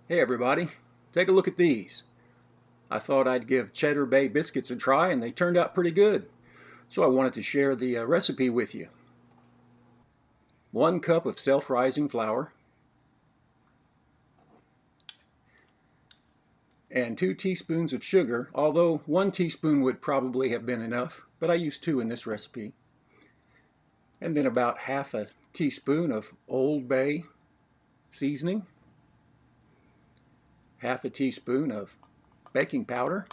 Hey everybody, take a look at these. I thought I'd give Cheddar Bay Biscuits a try and they turned out pretty good. So I wanted to share the recipe with you. 1 cup of self-rising flour and 2 teaspoons of sugar, although 1 teaspoon would probably have been enough, but I used 2 in this recipe. And then about half a teaspoon of Old Bay seasoning, half a teaspoon of baking powder,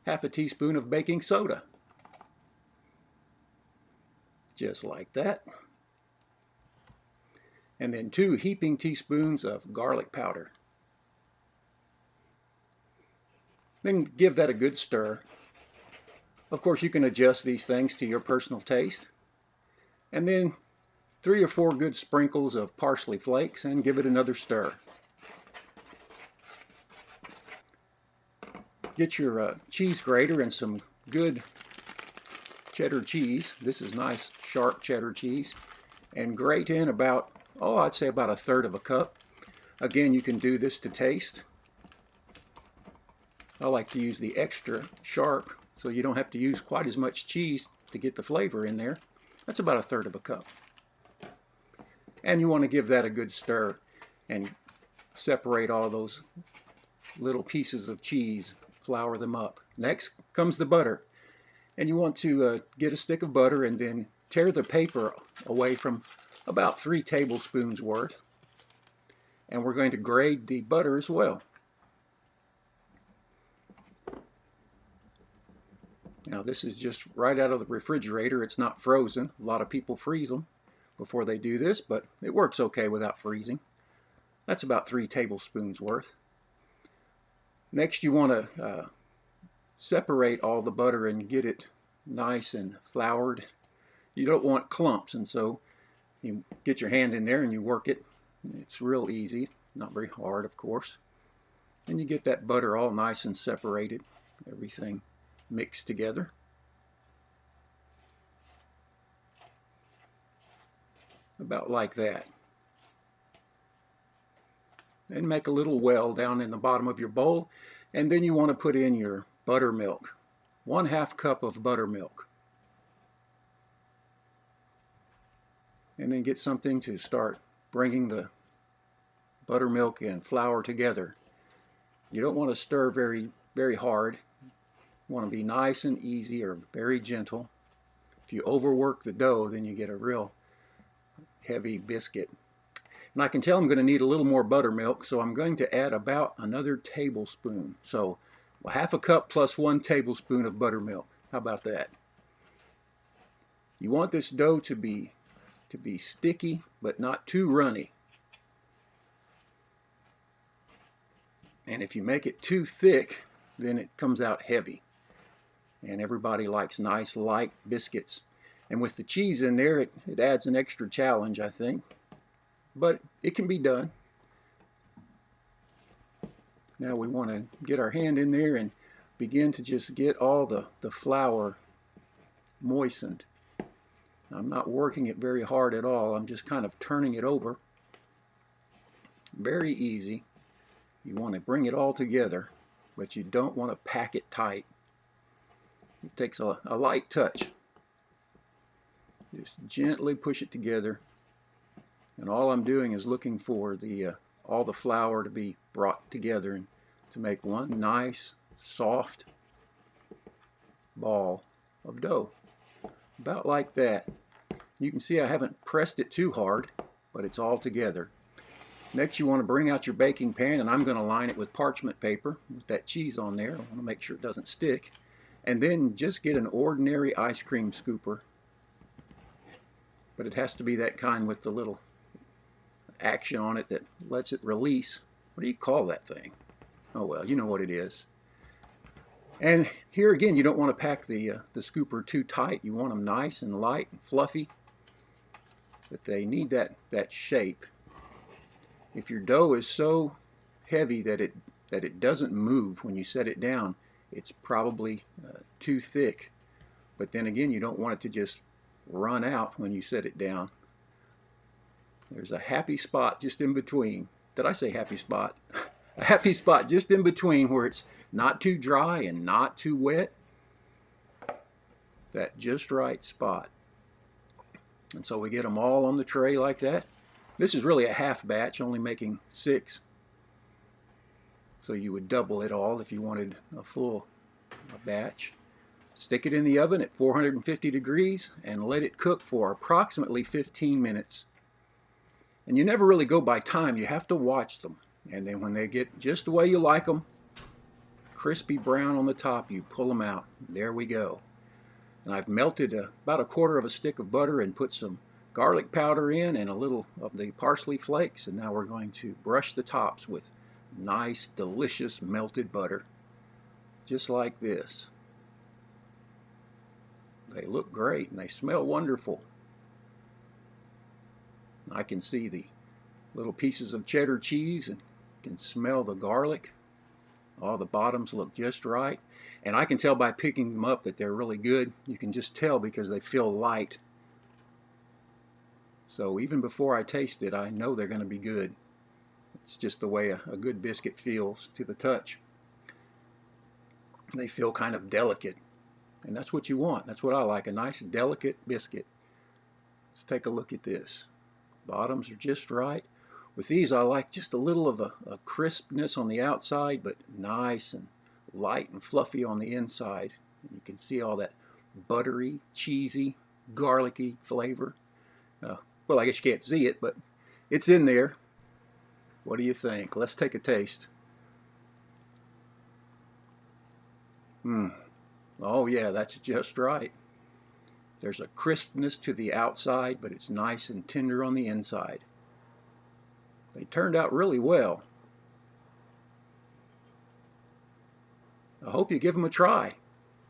half a teaspoon of baking soda. Just like that. And then 2 heaping teaspoons of garlic powder. Then give that a good stir. Of course, you can adjust these things to your personal taste. And then 3 or 4 good sprinkles of parsley flakes and give it another stir. Get your cheese grater and some good cheddar cheese. This is nice sharp cheddar cheese. And grate in about, I'd say about 1/3 of a cup. Again, you can do this to taste. I like to use the extra sharp so you don't have to use quite as much cheese to get the flavor in there. That's about 1/3 of a cup. And you want to give that a good stir and separate all those little pieces of cheese, flour them up. Next comes the butter. And you want to get a stick of butter and then tear the paper away from about 3 tablespoons worth. And we're going to grate the butter as well. Now this is just right out of the refrigerator. It's not frozen. A lot of people freeze them before they do this, but it works okay without freezing. That's about 3 tablespoons worth. Next you want to separate all the butter and get it nice and floured. You don't want clumps, and so you get your hand in there and you work it. It's real easy, not very hard of course. And you get that butter all nice and separated, everything mixed together. About like that. And make a little well down in the bottom of your bowl, and then you want to put in your buttermilk. 1/2 cup of buttermilk. And then get something to start bringing the buttermilk and flour together. You don't want to stir very hard. You want to be nice and easy or very gentle. If you overwork the dough, then you get a real heavy biscuit. And I can tell I'm going to need a little more buttermilk, so I'm going to add about another tablespoon. So 1/2 cup plus 1 tablespoon of buttermilk. How about that? You want this dough to be sticky, but not too runny. And if you make it too thick, then it comes out heavy. And everybody likes nice light biscuits. And with the cheese in there, it adds an extra challenge, I think. But it can be done. Now we want to get our hand in there and begin to just get all the flour moistened. I'm not working it very hard at all. I'm just kind of turning it over. Very easy. You want to bring it all together, but you don't want to pack it tight. It takes a light touch. Just gently push it together. And all I'm doing is looking for all the flour to be brought together and to make one nice, soft ball of dough. About like that. You can see I haven't pressed it too hard, but it's all together. Next you want to bring out your baking pan, and I'm going to line it with parchment paper with that cheese on there. I want to make sure it doesn't stick. And then just get an ordinary ice cream scooper. But it has to be that kind with the little action on it that lets it release. What do you call that thing? Oh well, you know what it is. And here again, you don't want to pack the scooper too tight. You want them nice and light and fluffy, but they need that shape. If your dough is so heavy that it doesn't move when you set it down, it's probably too thick. But then again, you don't want it to just run out when you set it down. There's a happy spot just in between. Did I say happy spot? A happy spot just in between where it's not too dry and not too wet. That just right spot. And so we get them all on the tray like that. This is really a half batch, only making 6. So you would double it all if you wanted a full batch. Stick it in the oven at 450 degrees and let it cook for approximately 15 minutes. And you never really go by time, you have to watch them. And then when they get just the way you like them, crispy brown on the top, you pull them out. There we go. And I've melted about 1/4 of a stick of butter and put some garlic powder in and a little of the parsley flakes. And now we're going to brush the tops with nice, delicious melted butter. Just like this. They look great and they smell wonderful. I can see the little pieces of cheddar cheese and can smell the garlic. All the bottoms look just right. And I can tell by picking them up that they're really good. You can just tell because they feel light. So even before I taste it, I know they're going to be good. It's just the way a good biscuit feels to the touch. They feel kind of delicate. And that's what you want. That's what I like, a nice delicate biscuit. Let's take a look at this. Bottoms are just right. With these, I like just a little of a crispness on the outside, but nice and light and fluffy on the inside. And you can see all that buttery, cheesy, garlicky flavor. Well, I guess you can't see it, but it's in there. What do you think? Let's take a taste. Oh yeah, that's just right. There's a crispness to the outside, but it's nice and tender on the inside. They turned out really well. I hope you give them a try.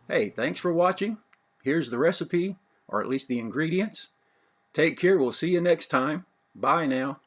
Hey, thanks for watching. Here's the recipe, or at least the ingredients. Take care. We'll see you next time. Bye now.